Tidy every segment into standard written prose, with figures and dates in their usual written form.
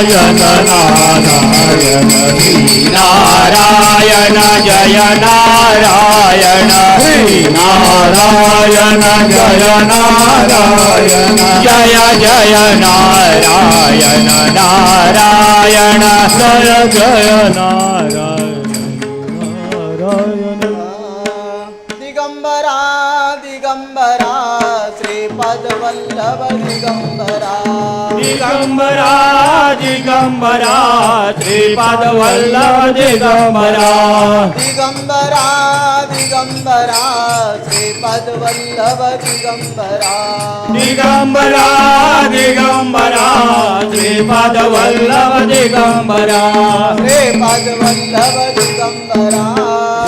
नारायण जय नारायण नारायण जय नारायण जय जय नारायण नारायण जय जय नारायण नारायण दिगंबरा दिगंबरा श्रीपाद वल्लभ दिगंबरा दिगंबरा दिगंबरा श्रीपाद वल्लभ दिगंबरा दिगंबरा दिगंबरा श्रीपाद वल्लभ दिगंबरा दिगंबरा दिगंबरा श्रीपाद वल्लभ दिगंबरा श्रीपाद वल्लभ दिगंबरा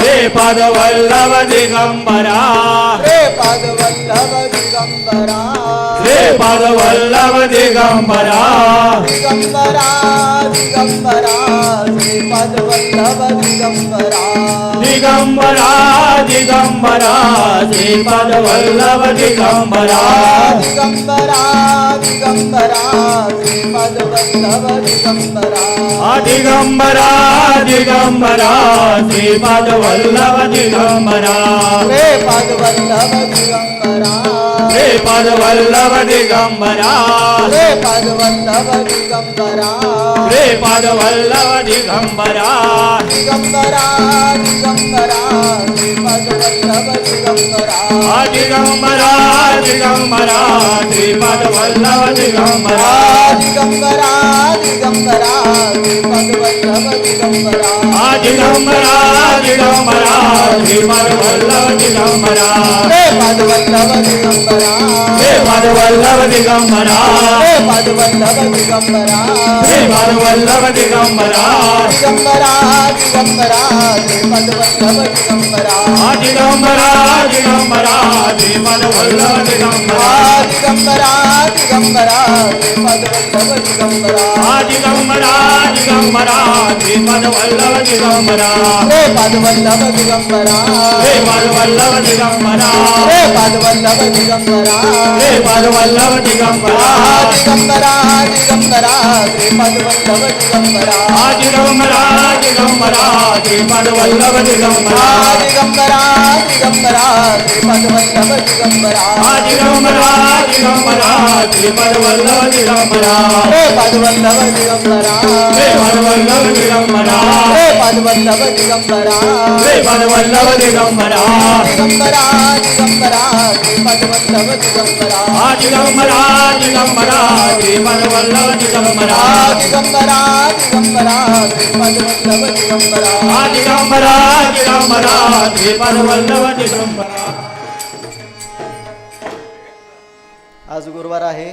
श्रीपाद वल्लभ दिगंबरा श्रीपाद वल्लभ दिगंबरा श्रीपाद वल्लभ दिगंबरा दिगंबरा दिगंबरा श्रीपाद वल्लभ दिगंबरा दिगंबरा दिगंबरा श्रीपाद वल्लभ दिगंबरा दिगंबरा दिगंबरा श्रीपाद वल्लभ दिगंबरा दिगंबरा दिगंबरा श्रीपाद वल्लभ दिगंबरा श्रीपाद वल्लभ दिगंबरा श्रीपाद वल्लभ दिगंबरा श्रीपाद वल्लभ दिगंबरा श्रीपाद वल्लभ दिगंबरा दिगंबरा दिगंबरा श्रीपाद वल्लभ दिगंबरा दिगंबरा दिगंबरा श्रीपाद वल्लभ दिगंबरा दिगंबरा दिगंबरा श्रीपाद वल्लभ दिगंबरा दिगंबरा दिगंबरा श्रीपाद वल्लभ दिगंबरा श्रीपाद वल्लभ दिगंबरा श्रीपाद वल्लभ दिगंबरा श्रीपाद वल्लभ दिगंबरा श्रीपाद वल्लभ दिगंबरा दिगंबरा दिगंबरा श्रीपाद वल्लभ दिगंबरा दिगंबरा दिगंबरा श्रीपाद वल्लभ दिगंबरा दिगंबरा दिगंबरा श्रीपाद वल्लभ दिगंबरा दिगंबरा दिगंबरा श्रीपाद वल्लभ दिगंबरा श्रीपाद वल्लभ दिगंबरा श्रीपाद वल्लभ दिगंबरा श्रीपाद वल्लभ दिगंबरा श्रीपाद वल्लभ दिगंबरा दिगंबरा दिगंबरा श्रीपाद वल्लभ दिगंबरा दिगंबरा दिगंबरा श्रीपाद वल्लभ दिगंबरा दिगंबरा दिगंबरा श्रीपाद वल्लभ दिगंबरा दिगंबरा दिगंबरा श्रीपाद वल्लभ दिगंबरा श्रीपाद वल्लभ दिगंबरा श्रीपाद वल्लभ दिगंबरा श्रीपाद वल्लभ दिगंबरा श्रीपाद वल्लभ दिगंबरा दिगंबरा दिगंबरा श्रीपाद वल्लभ दिगंबरा दिगंबरा दिगंबरा श्रीपाद वल्लभ दिगंबरा दिगंबरा दिगंबरा श्रीपाद वल्लभ दिगंबरा दिगंबरा दिगंबरा श्रीपाद वल्लभ दिगंबरा. आज गुरुवार आहे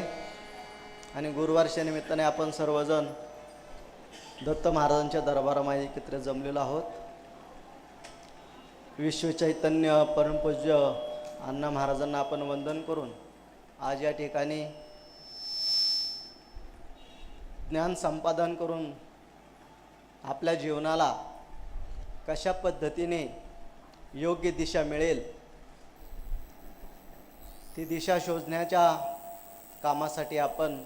आणि गुरुवारच्या निमित्ताने आपण सर्वजण दत्त महाराजांच्या दरबारामध्ये एकत्र जमलेलो आहोत. विश्व चैतन्य परमपूज्य अण्णा महाराजांना आपण वंदन करून आज या ठिकाणी ज्ञान संपादन करून आपल्या जीवनाला कशा पद्धतीने योग्य दिशा मिळेल ती दिशा शोधण्याच्या कामासाठी आपण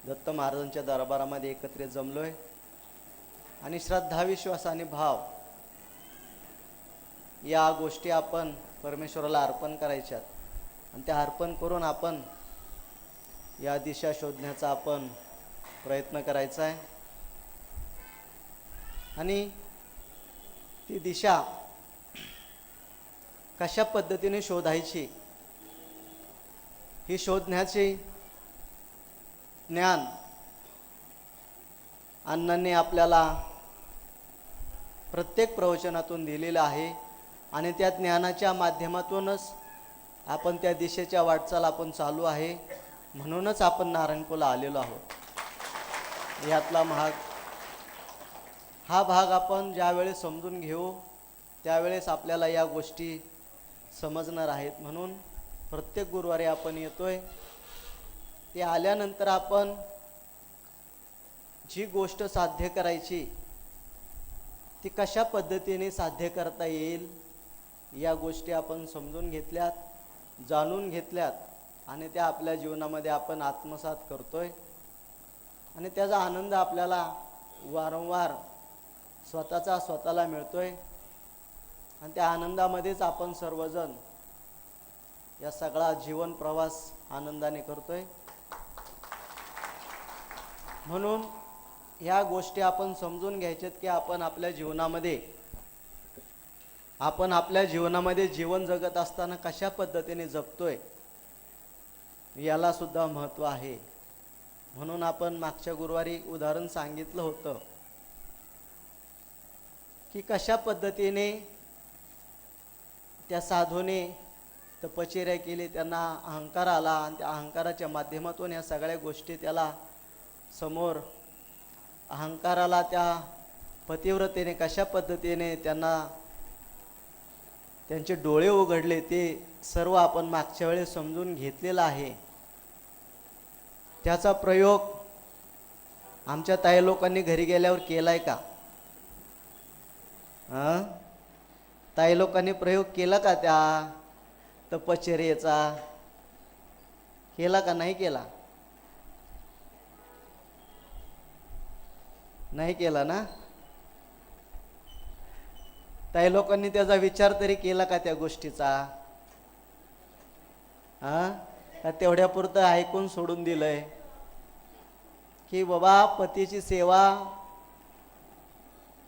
दत्त महाराजांच्या दरबारामध्ये एकत्रित जमलोय आणि श्रद्धा विश्वास आणि भाव या गोष्टी आपण परमेश्वराला अर्पण करायच्यात आणि त्या अर्पण करून आपण या दिशा शोधण्याचा आपण प्रयत्न करायचा आहे आणि ती दिशा कशा पद्धतीने शोधायची ही शोधण्याचे ज्ञान अण्णांनी आपल्याला प्रत्येक प्रवचनातून दिलेलं आहे आणि त्या ज्ञानाच्या माध्यमातूनच आपण त्या दिशेच्या वाटचाल आपण चालू आहे. म्हणूनच आपण नारायणपूरला आलेलो आहोत. यातला हा भाग आपण ज्यावेळेस समजून घेऊ त्यावेळेस आपल्याला या गोष्टी समजणार आहेत. म्हणून प्रत्येक गुरुवारी आपण येतोय. ते आल्यानंतर आपण जी गोष्ट साध्य करायची ती कशा पद्धतीने साध्य करता येईल या गोष्टी आपण समजून घेतल्यात, जाणून घेतल्यात आणि त्या आपल्या जीवनामध्ये आपण आत्मसात करतोय. आणि त्याचा आनंद आपल्याला वारंवार स्वतःला मिळतोय आणि त्या आनंदामध्येच आपण सर्वजण या सगळा जीवन प्रवास आनंदाने करतोय. म्हणून ह्या गोष्टी आपण समजून घ्यायच्यात की आपण आपल्या जीवनामध्ये जीवन जगत असताना कशा पद्धतीने जगतोय याला सुद्धा महत्त्व आहे. म्हणून आपण मागच्या गुरुवारी उदाहरण सांगितलं होतं की कशा पद्धतीने त्या साधूने तपश्चर्या केली, त्यांना अहंकार आला आणि त्या अहंकाराच्या माध्यमातून या सगळ्या गोष्टी त्याला समोर अहंकाराला त्या पतिव्रतेने कशा पद्धतीने त्यांना त्यांचे डोळे उघडले ते सर्व आपण मागच्या वेळेस समजून घेतलेलं आहे. त्याचा प्रयोग आमच्या ताई लोकांनी घरी गेल्यावर केलाय का? ताई लोकांनी प्रयोग केला का? त्या तपश्चर्येचा केला का नाही केला? नाही केला ना? ताई लोकांनी त्याचा विचार तरी केला का त्या गोष्टीचा? का तेवढ्यापुरतं ऐकून सोडून दिलंय की बाबा पतीची सेवा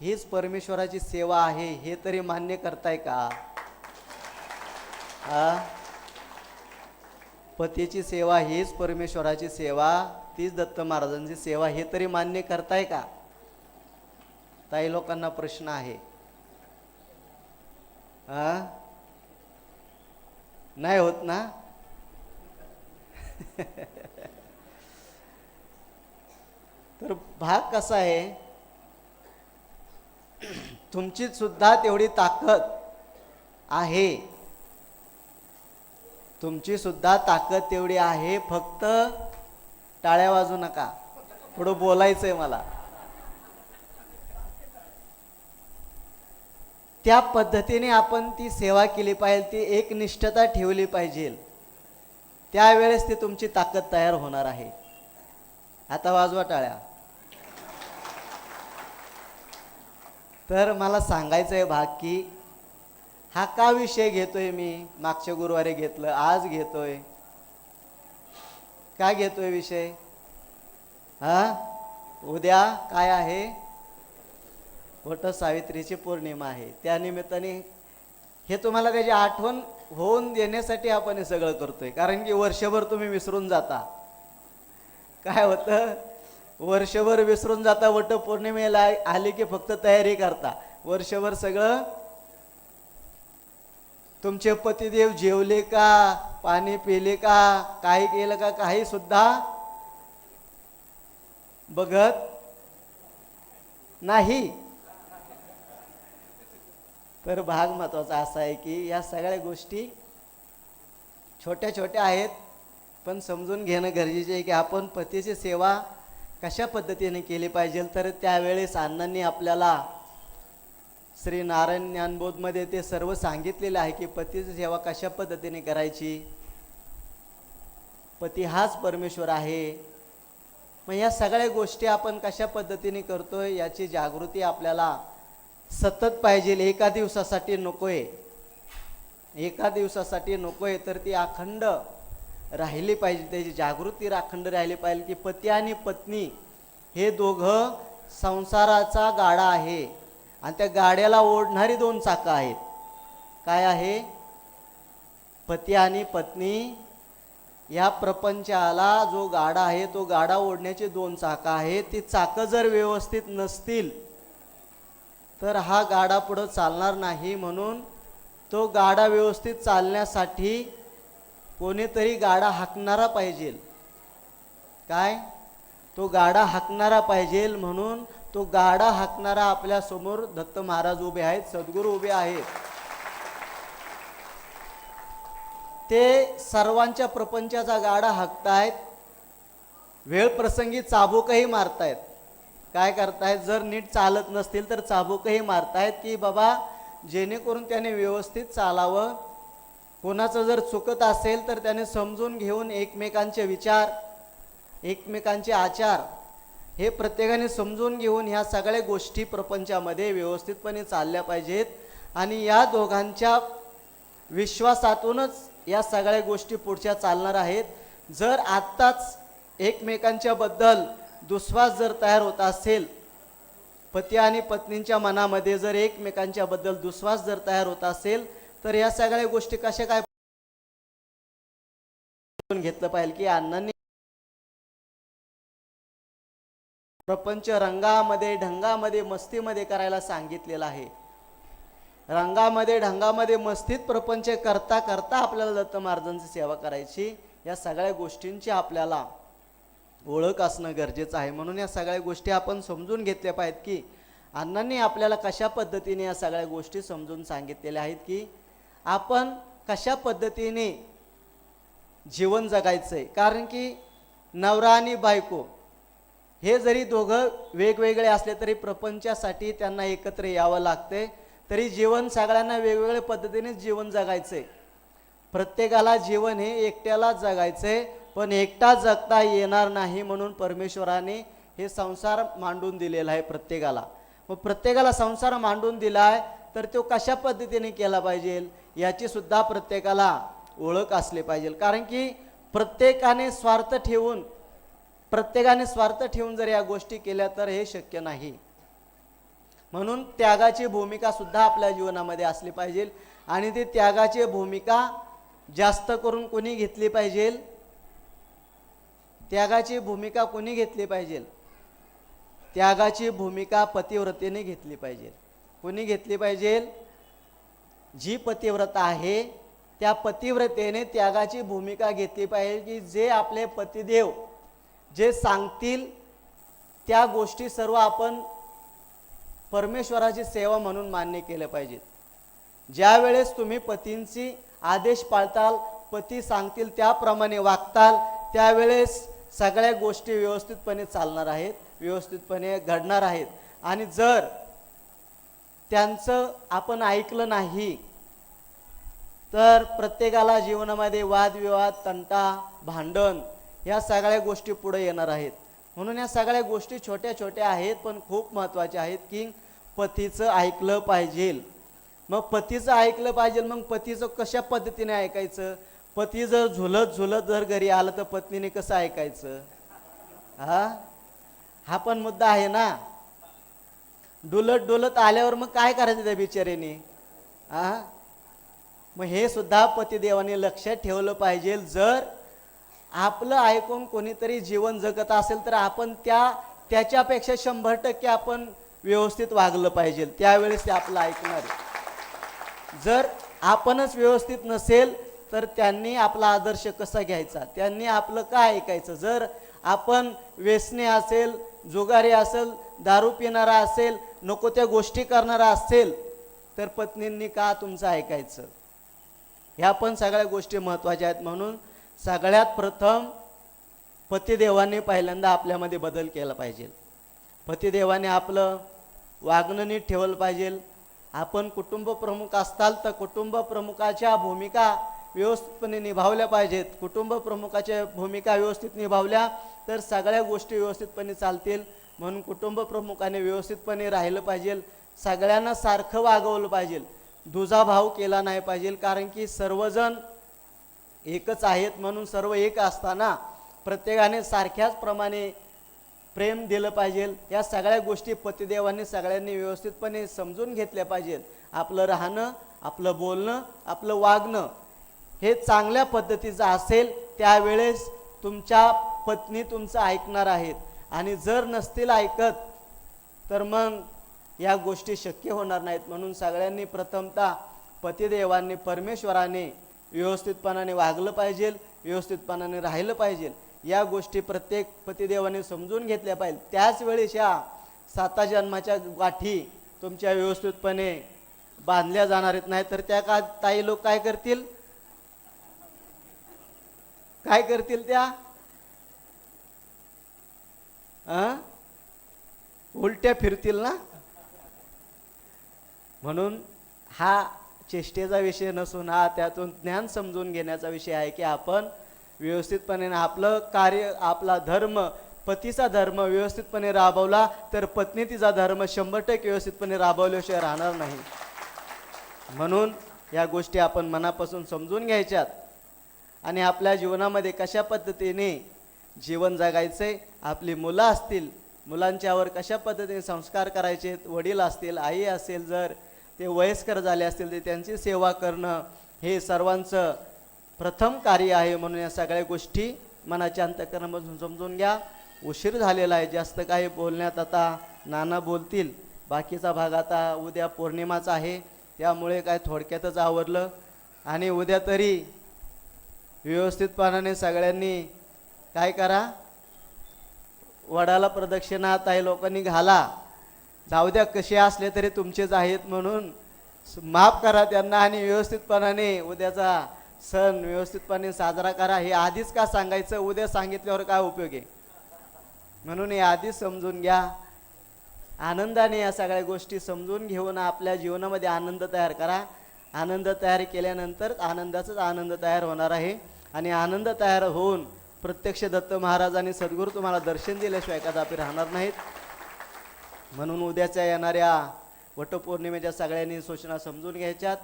हीच परमेश्वराची सेवा आहे हे तरी मान्य करताय का? पतीची सेवा हीच परमेश्वराची सेवा, तीच दत्त महाराजांची सेवा हे तरी मान्य करताय का? ताई लोकांना प्रश्न आहे. नाही होत ना? तर भाग कसा आहे, तुमची सुद्धा तेवढी ताकद आहे, तुमची सुद्धा ताकद तेवढी आहे, फक्त टाळ्या वाजू नका. पुढं बोलायचंय मला. त्या पद्धतीने आपण ती सेवा केली पाहिजे, ती एक निष्ठता ठेवली पाहिजे, त्यावेळेस ती तुमची ताकद तयार होणार आहे. आता वाजवा टाळ्या. तर मला सांगायचं आहे भाग की हा का विषय घेतोय मी, मागच्या गुरुवारी घेतलं, आज घेतोय, का घेतोय विषय? उद्या काय आहे? वट सावित्रीची पौर्णिमा आहे. त्या निमित्ताने हे तुम्हाला त्याची आठवण होऊन देण्यासाठी आपण हे सगळं करतोय. कारण की वर्षभर तुम्ही विसरून जाता. काय होतं, वर्षभर विसरून जाता. वट पौर्णिमेला आली की फक्त तयारी करता. वर्षभर सगळं तुमचे पतिदेव जेवले का, पाणी पिले का, काही केलं का, काही सुद्धा बघत नाही. तर भाग महत्वाचा असा आहे की या सगळ्या गोष्टी छोट्या छोट्या आहेत, पण समजून घेणं गरजेचे आहे की आपण पतीची सेवा कशा पद्धतीने केली पाहिजे. तर त्यावेळेस अण्णांनी आपल्याला श्री नारायण ज्ञानबोधमध्ये ते सर्व सांगितलेलं आहे की पतीची सेवा कशा पद्धतीने करायची. पती हाच परमेश्वर आहे. मग या सगळ्या गोष्टी आपण कशा पद्धतीने करतोय याची जागृती आपल्याला सतत पाहिजे. एका दिवसासाठी नकोय, एका दिवसासाठी नकोय, तर ती अखंड राहिली पाहिजे. त्याची जागृती अखंड राहिली पाहिजे की पती आणि पत्नी हे दोघं संसाराचा गाडा आहे आणि त्या गाड्याला ओढणारी दोन चाकं आहेत. काय आहे? पती आणि पत्नी या प्रपंचाला जो गाडा आहे तो गाडा ओढण्याची दोन चाकं आहेत. ती चाकं जर व्यवस्थित नसतील तर हा गाडा पुढं चालणार नाही. म्हणून तो गाडा व्यवस्थित चालण्यासाठी कोणीतरी गाडा हाकणारा पाहिजे. काय? तो गाडा हाकणारा पाहिजे. म्हणून तो गाडा हाकणारा आपल्या समोर दत्त महाराज उभे आहेत, सद्गुरू उभे आहेत. ते सर्वांच्या प्रपंचाचा गाडा हाकतायत. वेळ प्रसंगी चाबूकही मारतायत. काय करतायत? जर नीट चालत नसतील तर चाबूकही मारतायत की बाबा जेणेकरून त्याने व्यवस्थित चालावं. कोणाचं जर चुकत असेल तर त्याने समजून घेऊन एकमेकांचे विचार, एकमेकांचे आचार हे प्रत्येकाने समजून घेऊन ह्या सगळ्या गोष्टी प्रपंचामध्ये व्यवस्थितपणे चालल्या पाहिजेत आणि या दोघांच्या विश्वासातूनच या सगळ्या गोष्टी पुढच्या चालणार आहेत. जर आत्ताच एकमेकांच्या बद्दल दुस्वास जर तयार होत असेल, पती आणि पत्नींच्या मनामध्ये जर एकमेकांच्या बद्दल दुस्वास जर तयार होत असेल, तर या सगळ्या गोष्टी कशा काय घेतलं पाहिजे की अण्णांनी प्रपंच रंगामध्ये ढंगामध्ये मस्तीमध्ये करायला सांगितलेलं आहे. रंगामध्ये ढंगामध्ये मस्तीत प्रपंच करता करता आपल्याला दत्त महाराजांची सेवा करायची. या सगळ्या गोष्टींची आपल्याला ओळख असणं गरजेचं आहे. म्हणून या सगळ्या गोष्टी आपण समजून घेतल्या पाहिजेत की अण्णांनी आपल्याला कशा पद्धतीने या सगळ्या गोष्टी समजून सांगितलेल्या आहेत की आपण कशा पद्धतीने जीवन जगायचंय. कारण की नवरा आणि बायको हे जरी दोघं वेगवेगळे असले तरी प्रपंचासाठी त्यांना एकत्र यावं लागते. तरी जीवन सगळ्यांना वेगवेगळ्या पद्धतीने जीवन जगायचंय. प्रत्येकाला जीवन हे एकट्यालाच जगायचंय, पण एकटा जगता येणार नाही म्हणून परमेश्वराने हे संसार मांडून दिलेला आहे प्रत्येकाला. मग प्रत्येकाला संसार मांडून दिलाय तर तो कशा पद्धतीने केला पाहिजे याची सुद्धा प्रत्येकाला ओळख असली पाहिजे. कारण की प्रत्येकाने स्वार्थ ठेवून जर या गोष्टी केल्या तर हे शक्य नाही. म्हणून त्यागाची भूमिका सुद्धा आपल्या जीवनामध्ये असली पाहिजे. आणि ती त्यागाची भूमिका जास्त करून कोणी घेतली पाहिजे? त्यागाची भूमिका कोणी घेतली पाहिजे? त्यागाची भूमिका पतिव्रतेने घेतली पाहिजे. कोणी घेतली पाहिजे? जी पतिव्रता आहे त्या पतिव्रतेने त्यागाची भूमिका घेतली पाहिजे की जे आपले पतिदेव जे सांगतील त्या गोष्टी सर्व आपण परमेश्वराची सेवा म्हणून मान्य केल्या पाहिजेत. ज्या वेळेस तुम्ही पतींची आदेश पाळताल, पती सांगतील त्याप्रमाणे वागताल, त्यावेळेस सगळ्या गोष्टी व्यवस्थितपणे चालणार आहेत, व्यवस्थितपणे घडणार आहेत. आणि जर त्यांचं आपण ऐकलं नाही तर प्रत्येकाला जीवनामध्ये वादविवाद, तंटा, भांडण या सगळ्या गोष्टी पुढे येणार आहेत. म्हणून या सगळ्या गोष्टी छोट्या छोट्या आहेत पण खूप महत्त्वाच्या आहेत की पतीचं ऐकलं पाहिजे. मग पतीचं ऐकलं पाहिजे. मग पतीचं कशा पद्धतीने ऐकायचं? पती जर झुलत झुलत जर घरी आलं तर पत्नीने कसं ऐकायचं? हा पण मुद्दा आहे ना. डुलत डुलत आल्यावर मग काय करायचं त्या बिचारीने? मग हे सुद्धा पतिदेवाने लक्षात ठेवलं पाहिजे. जर आपलं ऐकून कोणीतरी जीवन जगत असेल तर आपण त्याच्यापेक्षा 100% आपण व्यवस्थित वागलं पाहिजे, त्यावेळेस ते आपलं ऐकणार. जर आपणच व्यवस्थित नसेल तर त्यांनी आपला आदर्श कसा घ्यायचा? त्यांनी आपलं काय ऐकायचं? जर आपण व्यसनी असेल, जुगारी असेल, दारू पिणारा असेल, नको त्या गोष्टी करणारा असेल तर पत्नींनी का तुमचं ऐकायचं? ह्या पण सगळ्या गोष्टी महत्त्वाच्या आहेत. म्हणून सगळ्यात प्रथम पतिदेवाने पहिल्यांदा आपल्यामध्ये बदल केला पाहिजे. पतिदेवाने आपलं वागणं नीट ठेवलं पाहिजे. आपण कुटुंब प्रमुख असताल तर कुटुंब प्रमुखाच्या भूमिका व्यवस्थितपणे निभावल्या पाहिजेत. कुटुंब प्रमुखाच्या भूमिका व्यवस्थित निभावल्या तर सगळ्या गोष्टी व्यवस्थितपणे चालतील. म्हणून कुटुंब प्रमुखाने व्यवस्थितपणे राहिलं पाहिजे. सगळ्यांना सारखं वागवलं पाहिजे, दुजाभाव केला नाही पाहिजे. कारण की सर्वजण एकच आहेत, म्हणून सर्व एक असताना प्रत्येकाने सारख्याच प्रमाणे प्रेम दिलं पाहिजे. या सगळ्या गोष्टी पतिदेवांनी सगळ्यांनी व्यवस्थितपणे समजून घेतल्या पाहिजेत. आपलं राहणं, आपलं बोलणं, आपलं वागणं हे चांगल्या पद्धतीचं असेल त्यावेळेस तुमच्या पत्नी तुमचं ऐकणार आहेत. आणि जर नसतील ऐकत तर मग या गोष्टी शक्य होणार नाहीत. म्हणून सगळ्यांनी प्रथमतः पतिदेवांनी परमेश्वराने व्यवस्थितपणाने वागलं पाहिजे, व्यवस्थितपणाने राहिलं पाहिजे. या गोष्टी प्रत्येक पतिदेवाने समजून घेतल्या पाहिजे. त्याच वेळेस या 7 जन्माच्या गाठी तुमच्या व्यवस्थितपणे बांधल्या जाणार आहेत. नाही तर त्या का ताई लोक काय करतील? त्या उलट्या फिरतील ना. म्हणून हा चेष्टेचा विषय नसून हा त्यातून ज्ञान समजून घेण्याचा विषय आहे की आपण व्यवस्थितपणे आपलं कार्य, आपला धर्म पतीचा धर्म व्यवस्थितपणे राबवला तर पत्नी तिचा धर्म 100% व्यवस्थितपणे राबवल्याशिवाय राहणार नाही. म्हणून या गोष्टी आपण मनापासून समजून घ्यायच्यात आणि आपल्या जीवनामध्ये कशा पद्धतीने जीवन जगायचे, आपली मुलं असतील मुलांच्यावर कशा पद्धतीने संस्कार करायचे, वडील असतील आई असेल जर ते वयस्कर झाले असतील तर त्यांची सेवा करणं हे सर्वांचं प्रथम कार्य आहे. म्हणून या सगळ्या गोष्टी मनाच्या अंतःकरणामधून समजून घ्या. उशीर झालेला आहे, जास्त काही बोलण्यात आता नाना बोलतील. बाकीचा भाग आता उद्या पौर्णिमाचा आहे त्यामुळे काय थोडक्यातच आवरलं. आणि उद्या तरी व्यवस्थितपणाने सगळ्यांनी काय करा, वडाला प्रदक्षिणा काही लोकांनी घाला. जाऊ द्या कसे असले तरी तुमचेच आहेत म्हणून माफ करा त्यांना आणि व्यवस्थितपणाने उद्याचा सण व्यवस्थितपणे साजरा करा. हे आधीच का सांगायचं, उद्या सांगितल्यावर काय उपयोग आहे. म्हणून हे आधीच समजून घ्या. आनंदाने या सगळ्या गोष्टी समजून घेऊन आपल्या जीवनामध्ये आनंद तयार करा. आनंद तयार केल्यानंतर आनंदाचाच आनंद तयार होणार आहे आणि आनंद तयार होऊन प्रत्यक्ष दत्त महाराज आणि सद्गुरू तुम्हाला दर्शन दिल्याशिवाय कदापि राहणार नाहीत. म्हणून उद्याच्या येणाऱ्या वटपौर्णिमेच्या सगळ्यांनी सूचना समजून घ्यायच्यात.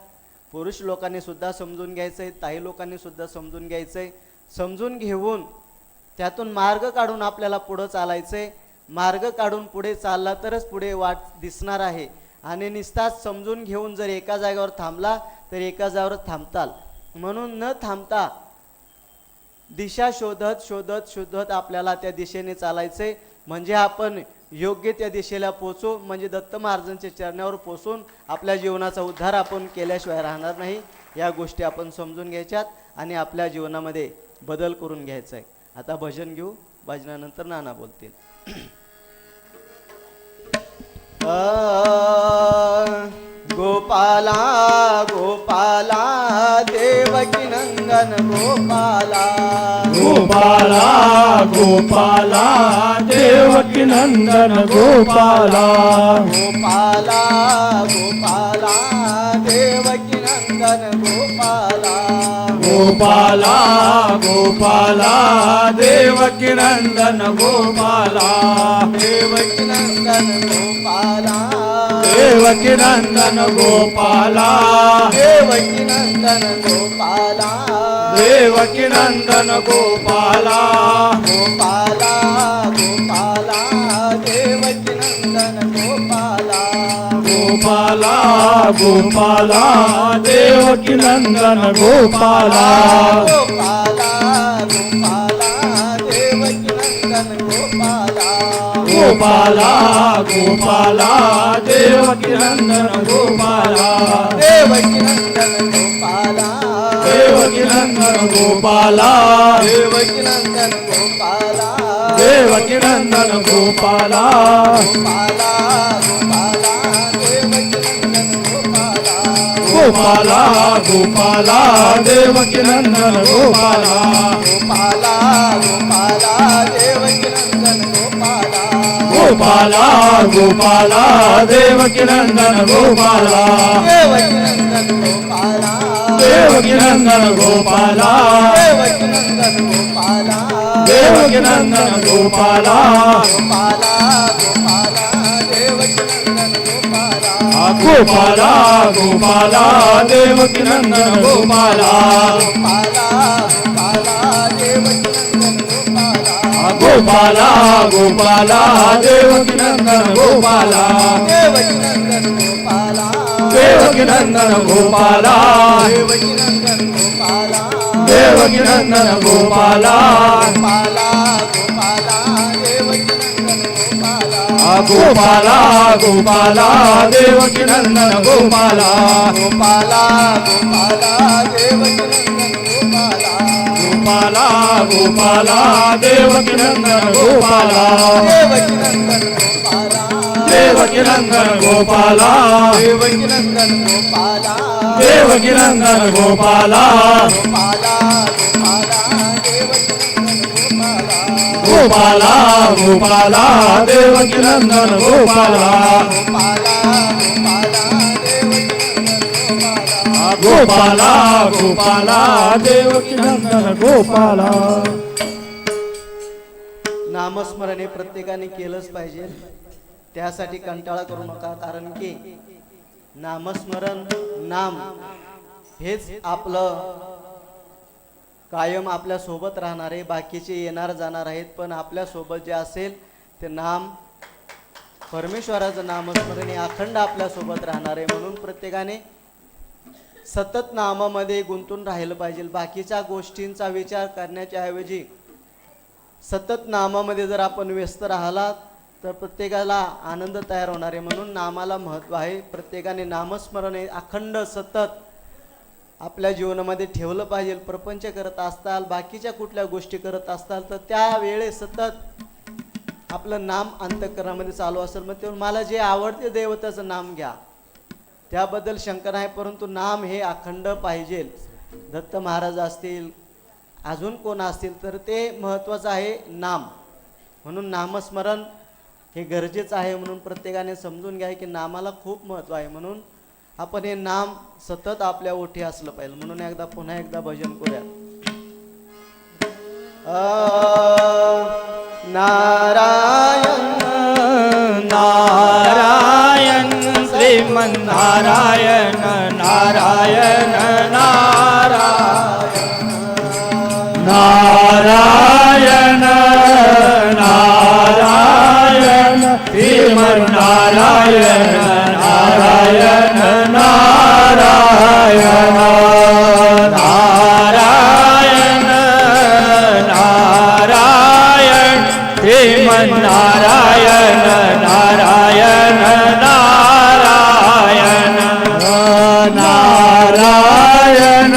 पुरुष लोकांनी सुद्धा समजून घ्यायचं आहे, ताई लोकांनी सुद्धा समजून घ्यायचं आहे. समजून घेऊन त्यातून मार्ग काढून आपल्याला पुढं चालायचं आहे. मार्ग काढून पुढे चालला तरच पुढे वाट दिसणार आहे. आणि निस्ताच समजून घेऊन जर एका जागेवर थांबला तर एका जागेवर थांबताल. म्हणून न थांबता दिशा शोधत शोधत शोधत आपल्याला त्या दिशेने चालायचे म्हणजे आपण योग्य त्या दिशेला पोचू. म्हणजे दत्त महाराजांच्या चरणावर पोचून आपल्या जीवनाचा उद्धार आपण केल्याशिवाय राहणार नाही. या गोष्टी आपण समजून घ्यायच्यात आणि आपल्या जीवनामध्ये बदल करून घ्यायचा आहे. आता भजन घेऊ, भजनानंतर नाना बोलतील. गोपाला गोपाला देवकी नंदन गोपाला गोपाला गोपाला देवकी नंदन गोपाला गोपाला गोपाला देवकी नंदन गोपाला गोपाला गोपाला देवकी नंदन गोपाला देवकी नंदन गोपाला देवकी नंदन गोपाला देवकी नंदन गोपाला देवकी नंदन गोपाला गोपाला गोपाला देवकी नंदन गोपाला गोपाला गोपाला देवकी नंदन गोपाला गोपाला गोपाला देवकी नंदन गोपाला गोपाला गोपाला देवकी नंदन गोपाला देवकी नंदन गोपाला देवकी नंदन गोपाला देवकी नंदन गोपाला देवकी नंदन गोपाला गोपाला गोपाला देवकी नंदन गोपाला गोपाला गोपाला देवकी नंदन गोपाला गोपाला गोपाला देवकी नंदन गोपाला गोपाला गोपाला देवकी नंदन गोपाला देवकी नंदन गोपाला देवकी नंदन गोपाला देवकी नंदन गोपाला देवकी नंदन गोपाला गोपाला गोपाला देवकी नंदन गोपाला गोपाला गोपाला देवकी नंदन गोपाला गोपाला गोपाला देवकी नंदन गोपाला गोपाला गोपाला देवकी नंदन गोपाला देवकी नंदन गोपाला देवकी नंदन गोपाला देवकी नंदन गोपाला देवकी नंदन गोपाला गोपाला गोपाला देवकी नंदन गोपाला गोपाला गोपाला देवकी नंदन गोपाला गोपाला गोपाला देवकी नंदन गोपाला गोपाला गोपाला देवकी नंदन गोपाला देवकी नंदन गोपाला देवकी नंदन गोपाला देवकी नंदन गोपाला देवकी नंदन गोपाला गोपाला गोपाला देवकी नंदन गोपाला गोपाला गोपाला देवकी नंदन गोपाला गोपाला गोपाला देवकी नंदन गोपाला गोपाला गोपाला देवकी नंदन गोपाला नामस्मरण हे प्रत्येकाने केलंच पाहिजे. त्यासाठी कंटाळा करू नका, कारण की नामस्मरण, नाम हेच आपलं कायम आपल्या सोबत राहणार आहे. बाकीचे येणार जाणार आहेत, पण आपल्या सोबत जे असेल ते नाम, परमेश्वराचं नामस्मरण हे अखंड आपल्या सोबत राहणार आहे. म्हणून प्रत्येकाने सतत नामामध्ये गुंतून राहिलं पाहिजे. बाकीच्या गोष्टींचा विचार करण्याच्या ऐवजी सतत नामामध्ये जर आपण व्यस्त राहिलात तर प्रत्येकाला आनंद तयार होणार आहे. म्हणून नामाला महत्त्व आहे. प्रत्येकाने नामस्मरण हे अखंड सतत आपल्या जीवनामध्ये ठेवलं पाहिजे. प्रपंच करत असताल, बाकीच्या कुठल्या गोष्टी करत असताल तर त्या वेळेस सतत आपलं नाम अंतःकरणामध्ये चालू असेल. मग ते मला जे आवडते देवताचं नाम घ्या, त्याबद्दल शंका नाही, परंतु नाम हे अखंड पाहिजे. दत्त महाराज असतील, अजून कोण असतील, तर ते महत्त्वाचं आहे नाम. म्हणून नामस्मरण हे गरजेचं आहे. म्हणून प्रत्येकाने समजून घ्या की नामाला खूप महत्त्व आहे. म्हणून आपण हे नाम सतत आपल्या ओठी असलं पाहिजे. म्हणून पुन्हा एकदा भजन करूया. नारायण नारायण श्रीमन्नारायण नारायण नारायण नारायण नारायण श्रीमन्नारायण नारायण नारायण नारायण नारायण श्रीमन्नारायण नारायण नारायण नारायण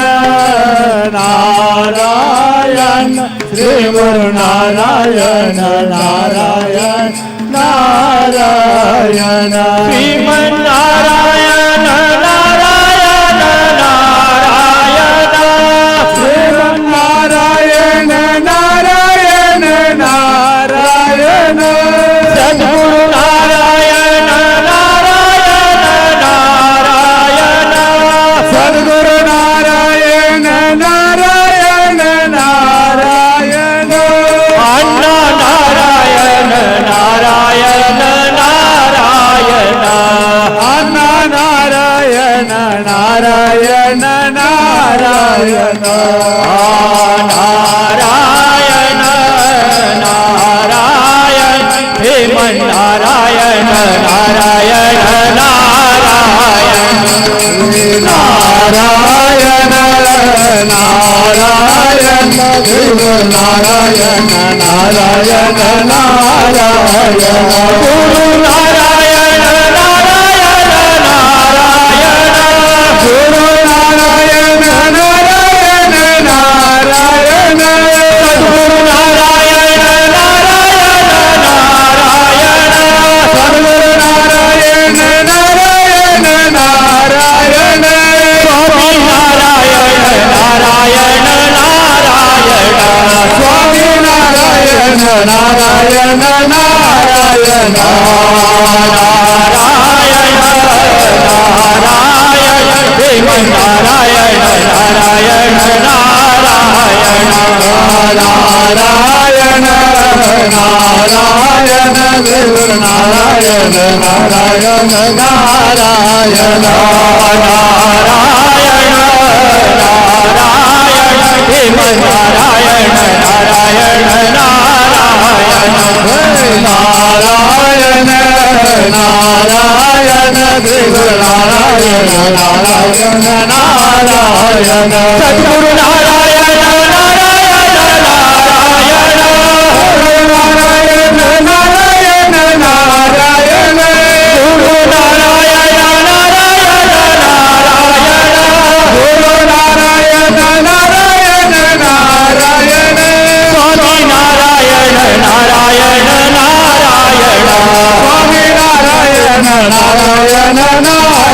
नारायण श्रीमन्नारायण नारायण नारायण श्रीमन्नारायण नारायण नारायण श्रीमन्नारायण नारायण नारायण सद्गुरु नारायण नारायण नारायण सद्गुरु नारायण नारायण नारायण अण्णा नारायण नारायण नारायण अण्णा नारायण नारायण नारायण नारायण नारायण श्रीमन्नारायण नारायण नारायण नारायण नारायण श्रीमन्नारायण नारायण नारायण गुरु नारायण नारायण नारायण गुरु नारायण नारायण नारायण सद्गुरु नारायण नारायण नारायण सद्गुरु नारायण नारायण नारायण स्वामी नारायण नारायण नारायण स्वामी नारायण नारायण नारायण नारायण नारायण श्रीमन्नारायण नारायण नारायण नारायण नारायण श्रीमन्नारायण नारायण नारायण नारायण नारायण श्रीमन्नारायण नारायण नारायण नारायण नारायण श्रीमन्नारायण नारायण नारायण सद्गुरु नारायण नारायण नारायण नारायण नारायण नारायण गुरु नारायण नारायण नारायण गुरु नारायण नारायण नारायण स्वामी नारायण नारायण नारायण स्वामी नारायण नारायण नारायण नारायण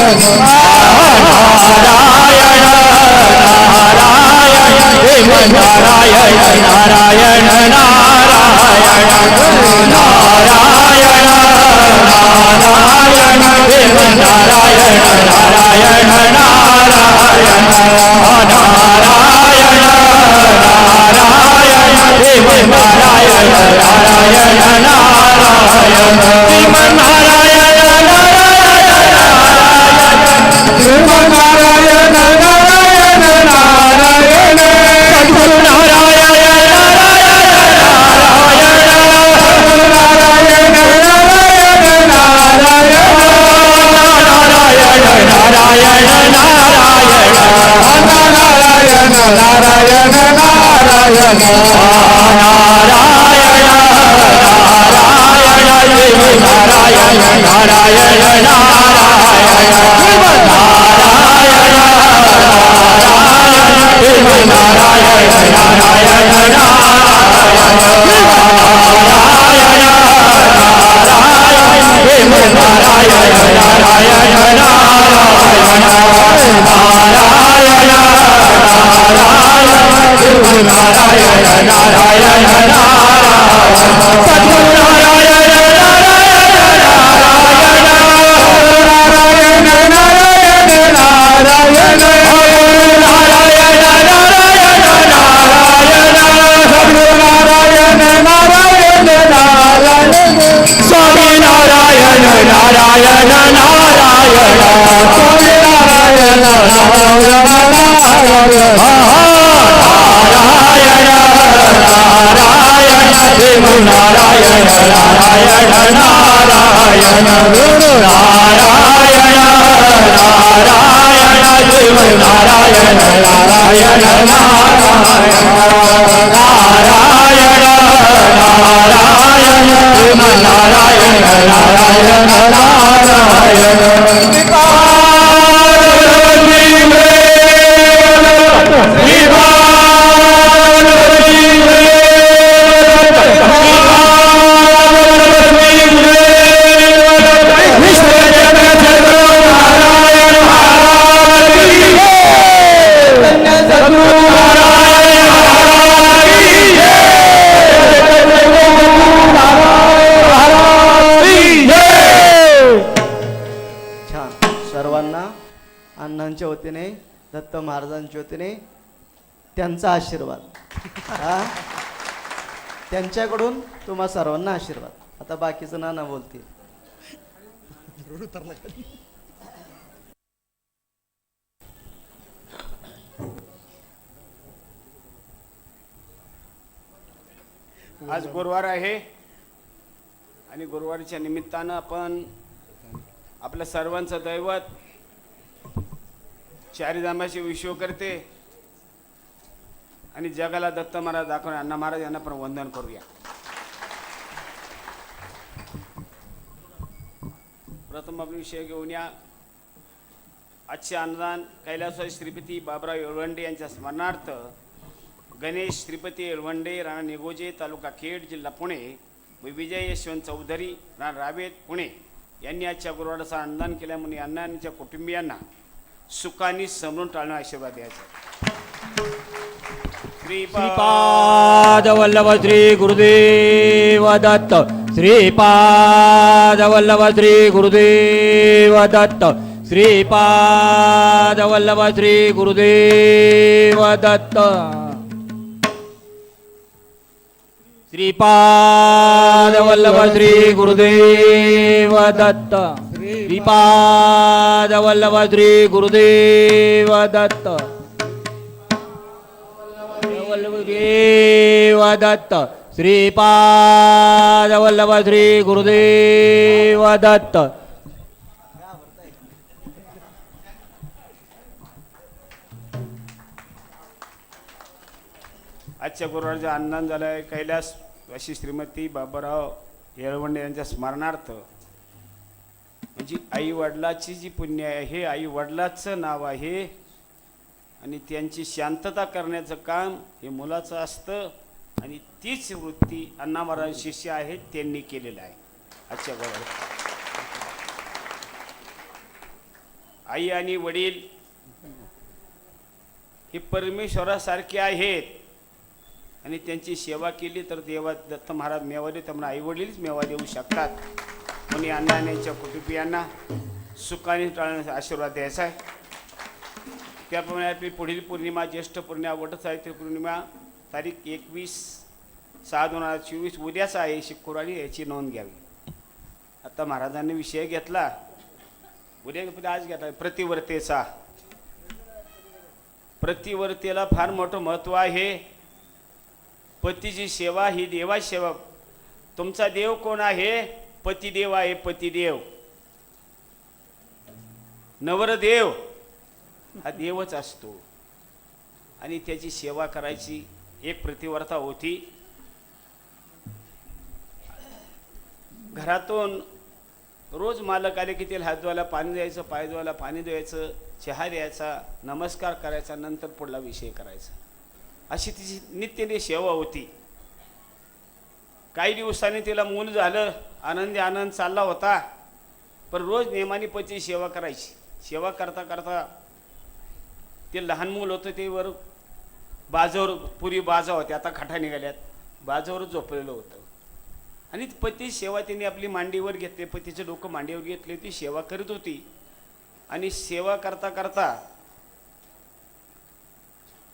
नारायण श्रीमन्नारायण नारायण नारायण नारायण नारायण श्रीमन्नारायण नारायण नारायण नारायण नारायण श्रीमन्नारायण नारायण नारायण स्वामी नारायण नारायण नारायण स्वामी नारायण नारायण देव नारायण नारायण नारायण गुरु नारायण नारायण देव नारायण नारायण नारायण नारायण नारायण नारायण अण्णांच्या वतीने दत्त महाराजांच्या वतीने त्यांचा आशीर्वाद त्यांच्याकडून तुम्हा सर्वांना आशीर्वाद. आता बाकीचं नाना बोलतील. आज गुरुवार आहे आणि गुरुवारच्या निमित्तानं आपण आपल्या सर्वांचं दैवत चारीधामाचे विश्वकर्ते आणि जगाला दत्त महाराज दाखवून अण्णा महाराज यांना पण वंदन करूया. प्रथम आपण विषय घेऊन या. आजचे अन्नदान कैलासवासी श्रीपती बाबराव येळवंडे यांच्या स्मरणार्थ गणेश श्रीपती येळवंडे, राणा निगोजे, तालुका खेड, जिल्हा पुणे व विजय यशवंत चौधरी, राणा रावेत, पुणे यांनी आजच्या गुरुवारचा अन्नदान केल्यामुळे अण्णा यांच्या कुटुंबियांना सुखाने समरून टाळणं आशीर्वाद द्यायचा. श्रीपाद वल्लभ श्री गुरुदेव दत्त. श्रीपाद वल्लभ श्री गुरुदेव दत्त. श्रीपाद वल्लभ श्री गुरुदेव दत्त. श्रीपाद वल्लभ श्री गुरुदेव दत्त. श्रीपाद वल्लभ श्री गुरुदेव दत्त. देव दत्त. श्रीपाद वल्लभ श्री गुरुदेव दत्त. आजच्या गुरुवारचा अन्नदान झालं आहे. कैलासवासी श्रीमती बाबराव येळवंडे यांच्या स्मरणार्थ म्हणजे आई वडिलाची जी पुण्य आहे हे आई वडिलाचं नाव आहे आणि त्यांची शांतता करण्याचं काम हे मुलाचं असतं आणि तीच वृत्ती अण्णा महाराज शिष्य आहेत त्यांनी केलेलं आहे. आजच्या गुरुवार आई आणि वडील हे परमेश्वरासारखे आहेत आणि त्यांची सेवा केली तर देवा दत्त महाराज मेवा देऊ, त्यामुळे आई वडीलच मेवा देऊ शकतात. म्हणून अण्णा यांच्या कुटुंबियांना सुखाने टाळण्याचा आशीर्वाद द्यायचा आहे. त्याप्रमाणे आपली पुढील पौर्णिमा ज्येष्ठ पौर्णिमा वटसावित्री पौर्णिमा तारीख 21/6/2024 उद्याच आहे शुक्रवारी, याची नोंद घ्यावी. आता महाराजांनी विषय घेतला उद्या आज घेतला प्रतिवर्तेचा. प्रतिवर्तेला फार मोठं महत्त्व आहे. पतीची सेवा ही देवा सेवा. तुमचा देव कोण आहे? पतिदेव आहे. पतिदेव नवरदेव हा देवच असतो आणि त्याची सेवा करायची एक प्रतिवर्ता होती. घरातून रोज मालक आले की त्याला हात धुवायला पाणी द्यायचं, पाय धुवायला पाणी द्यायचं, चहा द्यायचा, नमस्कार करायचा, नंतर पुढला विषय करायचा. अशी तिची नित्याने सेवा होती. काही दिवसांनी तिला मूल झालं, आनंदी आनंद चालला होता. पण रोज नेमानी पतीची सेवा करायची. सेवा करता करता ते लहान मूल होतं ते वर बाजावर, पुरी बाजा होत्या, आता खाटा निघाल्यात, बाजावरच झोपलेलं होतं. आणि पती सेवा तिने आपली मांडीवर घेतली, पतीचं डोकं मांडीवर घेतले, ती सेवा करत होती. आणि सेवा करता करता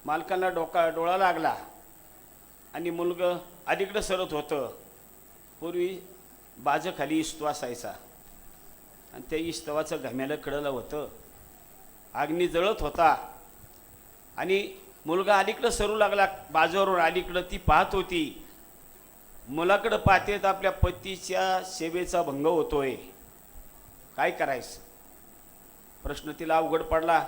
मालकांना डोळा लागला आणि मुलगं अलीकडं सरत होतं. पूर्वी बाजं खाली इस्तव असायचा आणि त्या इस्तवाचं घाम्याला कडलं होतं, अग्नी जळत होता. आणि मुलगा अलीकडं सरू लागला, बाजावरून अलीकडं ती पाहत होती. मुलाकडं पाहतेत आपल्या पतीच्या सेवेचा भंग होतोय, काय करायचं प्रश्न तिला अवघड पडला.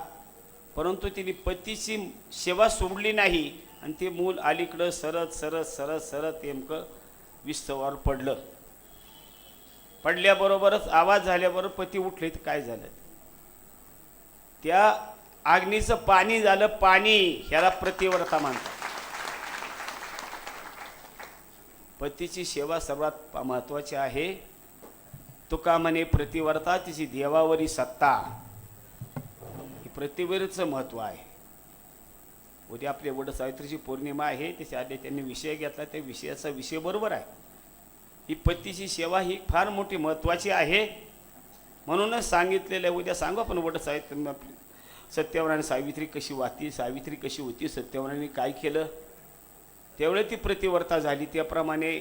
परंतु तिने पतीची सेवा सोडली नाही आणि ते मूल अलीकडं सरत सरत सरत सरत नेमकं विस्तवावर पडलं. पडल्याबरोबरच आवाज झाल्याबरोबर पती उठले. तर काय झालं, त्या अग्नीचं पाणी झालं. पाणी ह्याला प्रतिव्रता मानतात. पतीची सेवा सर्वात महत्त्वाची आहे. तुका म्हणे प्रतिव्रता तिची देवावरी सत्ता, ही प्रतिव्रतेचं महत्त्व आहे. उद्या आपली वटसावित्रीची पौर्णिमा आहे, त्याच्या आधी त्यांनी विषय घेतला, त्या विषयाचा विषय बरोबर आहे. ही पतीची सेवा ही फार मोठी महत्त्वाची आहे. म्हणूनच सांगितलेलं आहे. उद्या सांगू आपण वटसावित्री आपली सत्यवानाने सावित्री कशी वाचली, सावित्री कशी होती, सत्यवानाने काय केलं, त्यावेळी ती प्रतिव्रता झाली. त्याप्रमाणे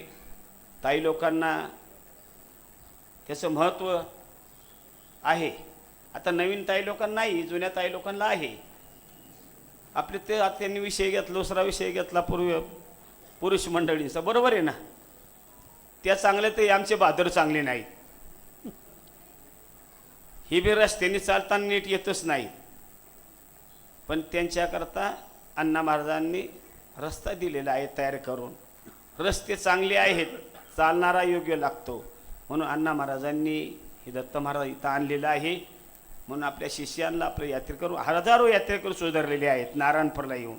ताई लोकांना त्याचं महत्त्व आहे. आता नवीन ताई लोकांना नाही, जुन्या ताई लोकांना आहे. आपले ते आता त्यांनी विषय घेतला, दुसरा विषय घेतला पुरुष मंडळींचा, बरोबर आहे ना. त्या चांगले ते आमचे बहादर चांगले नाहीत. ही बी रस्त्याने चालताना नीट येतच नाही. पण त्यांच्याकरता अण्णा महाराजांनी रस्ता दिलेला आहे तयार करून. रस्ते चांगले आहेत, चालणारा योग्य लागतो. म्हणून अण्णा महाराजांनी हे दत्त महाराज इथं आणलेलं आहे. म्हणून आपल्या शिष्यांना, आपल्या यात्रेकरू, हजारो यात्रेकरू सुधारलेले आहेत नारायणपूरला येऊन.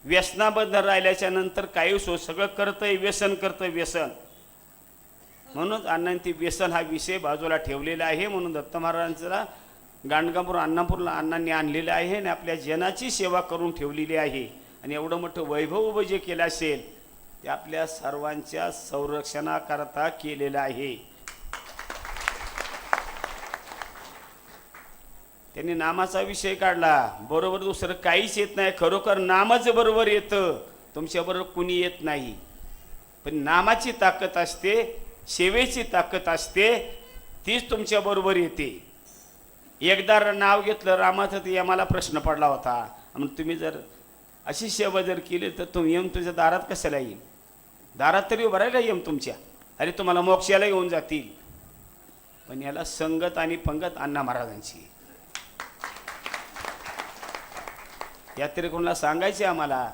व्यसनाबद्ध राहिल्याच्या नंतर काही सगळं करतंय, व्यसन करतं, व्यसन. म्हणून अण्णांनी ती व्यसन हा विषय बाजूला ठेवलेला आहे. म्हणून दत्त महाराजांचा गाणगापूर अण्णापूरला अण्णांनी आणलेलं आहे आणि आपल्या जनाची सेवा करून ठेवलेली आहे. आणि एवढं मोठं वैभव उभं जे केलं असेल ते आपल्या सर्वांच्या संरक्षणाकरता केलेलं आहे. त्यांनी नामाचा विषय काढला, बरोबर दुसरं काहीच येत नाही. खरोखर नामच बरोबर येतं, तुमच्याबरोबर कुणी येत नाही. पण नामाची ताकद असते, सेवेची ताकद असते, तीच तुमच्याबरोबर येते. एकदा नाव घेतलं रामाचं, तर यमाला प्रश्न पडला होता, म्हणून तुम्ही जर अशी सेवा जर केली तर तुम्ही यम तुझ्या दारात कशाला येईल, दारात तरी उभं राहिला यम तुमच्या, अरे तुम्हाला मोक्षाला येऊन जातील. पण याला संगत आणि पंगत अण्णा महाराजांची. यात्रेकरूंना सांगायचे आम्हाला,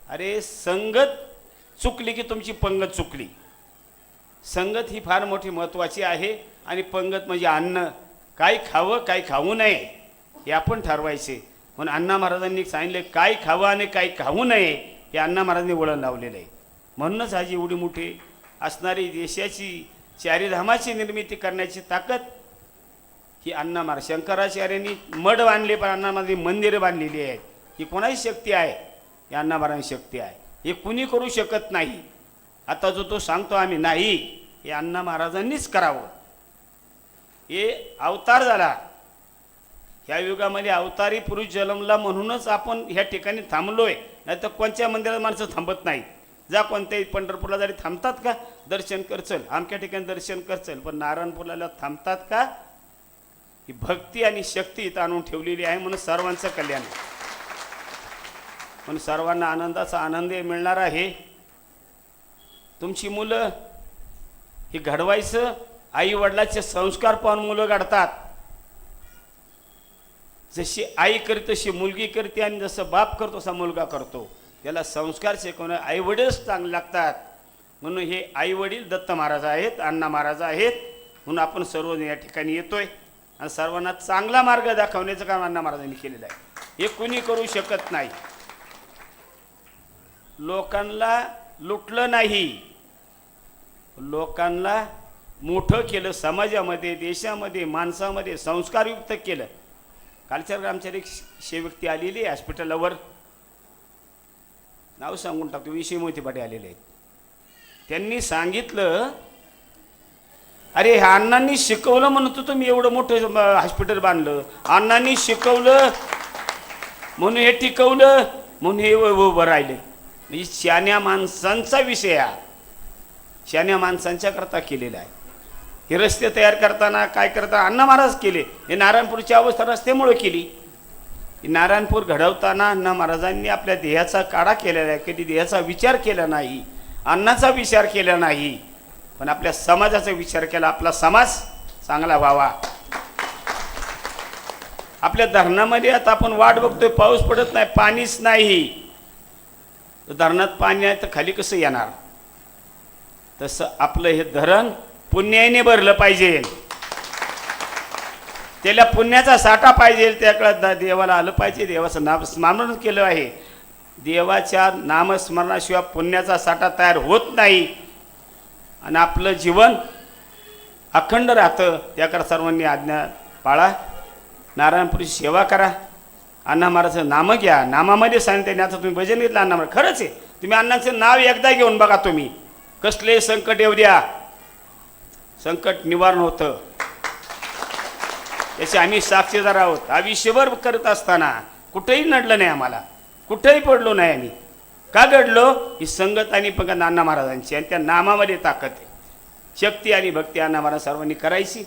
अरे संगत चुकली की तुमची पंगत चुकली. संगत ही फार मोठी महत्त्वाची आहे. आणि पंगत म्हणजे अन्न, काय खावं काय खाऊ नये हे आपण ठरवायचे. म्हणून अण्णा महाराजांनी सांगितले काय खावं आणि काय खाऊ नये हे अण्णा महाराजांनी वळण लावलेलं आहे. म्हणूनच आज एवढी मोठी असणारी देशाची चारीधामाची निर्मिती करण्याची ताकद ही अण्णा महाराज. शंकराचार्यांनी मठ बांधले, पण अण्णा महाराजांनी मंदिरं बांधलेली आहेत. ही कोणाची शक्ती आहे, ही अण्णा महाराजांची शक्ती आहे. हे कुणी करू शकत नाही. आता जो तो सांगतो आम्ही नाही, हे अण्णा महाराजांनीच करावं. हे अवतार झाला, ह्या युगामध्ये अवतारी पुरुष जन्मला म्हणूनच आपण ह्या ठिकाणी थांबलोय. नाही तर कोणत्या मंदिरात माणसं थांबत नाहीत. जा कोणत्याही पंढरपूरला जरी थांबतात का, दर्शन करचल, अमक्या ठिकाणी दर्शन करचल, पण नारायणपूरला थांबतात का. ही भक्ती आणि शक्ती इथं आणून ठेवलेली आहे. म्हणून सर्वांचं कल्याण, म्हणून सर्वांना आनंदाचा आनंद मिळणार आहे. तुमची मुलं ही घडवायचं, आई वडिलाचे संस्कार पाहून मुलं घडतात. जशी आई करते तशी मुलगी करते, आणि जसं बाप करतो तसा मुलगा करतो. त्याला संस्कार शिकवणं आई वडीलच चांगले लागतात. म्हणून हे आई वडील दत्त महाराज आहेत, अण्णा महाराज आहेत. म्हणून आपण सर्व या ठिकाणी येतोय आणि सर्वांना चांगला मार्ग दाखवण्याचं काम अण्णा महाराजांनी केलेलं आहे. हे कुणी करू शकत नाही. लोकांना लुटलं नाही, लोकांना मोठं केलं, समाजामध्ये, देशामध्ये, माणसामध्ये संस्कारयुक्त केलं. कालच्या आमच्याकडे एक व्यक्ती आलेली आहे हॉस्पिटलवर, नाव सांगून टाकतो, विषय मोहिते पाटे आलेले आहेत. त्यांनी सांगितलं, अरे ह्या अण्णांनी शिकवलं म्हणतो तुम्ही एवढं मोठं हॉस्पिटल बांधलं, अण्णांनी शिकवलं म्हणून हे टिकवलं, म्हणून हे उभं राहिले. म्हणजे शहाण्या माणसांचा विषय हा, शहाण्या माणसांच्या करता केलेला आहे. हे रस्ते तयार करताना काय करता अण्णा महाराज केले. हे नारायणपूरची अवस्था रस्त्यामुळे केली. नारायणपूर घडवताना अण्णा महाराजांनी आपल्या देहाचा काढा केलेला आहे. कधी देहाचा विचार केला नाही, अन्नाचा विचार केला नाही, पण आपल्या समाजाचा विचार केला. आपला समाज चांगला व्हावा. आपल्या धरणामध्ये आता आपण वाट बघतोय, पाऊस पडत नाही, पाणीच नाही. धरणात पाणी आहे तर खाली कसं येणार? तसं आपलं हे धरण पुण्याने भरलं पाहिजे, त्याला पुण्याचा साठा पाहिजे. त्याकडे देवाला आलं पाहिजे, देवाचं नामस्मरण केलं आहे. देवाच्या नामस्मरणाशिवाय पुण्याचा साठा तयार होत नाही आणि आपलं जीवन अखंड राहतं. त्याकरता सर्वांनी आज्ञा पाळा, नारायणपुरी सेवा करा, अण्णा महाराजचं नाम घ्या. नामामध्ये सांगितले आता तुम्ही भजन घेतलं अण्णा महाराज, खरंच आहे. तुम्ही अण्णांचं नाव एकदा घेऊन बघा, तुम्ही कसले संकट येऊ द्या, संकट निवारण होतं. याचे आम्ही साक्षीदार आहोत. आयुष्यभर करत असताना कुठेही नडलं नाही, आम्हाला कुठेही पडलो नाही. आम्ही का घडलो? ही संगत आणि पंगत अण्णा महाराजांची, आणि त्या नामामध्ये ताकद आहे. शक्ती आणि भक्ती अण्णा महाराज सर्वांनी करायची,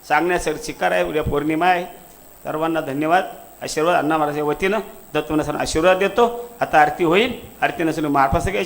सांगण्यासारखी कराय. उद्या पौर्णिमा आहे. सर्वांना धन्यवाद, आशीर्वाद. अण्णा महाराजांच्या वतीनं दत्तवनासना आशीर्वाद देतो. आता आरती होईल. आरती नसेल महाप्रसाद घ्यायची.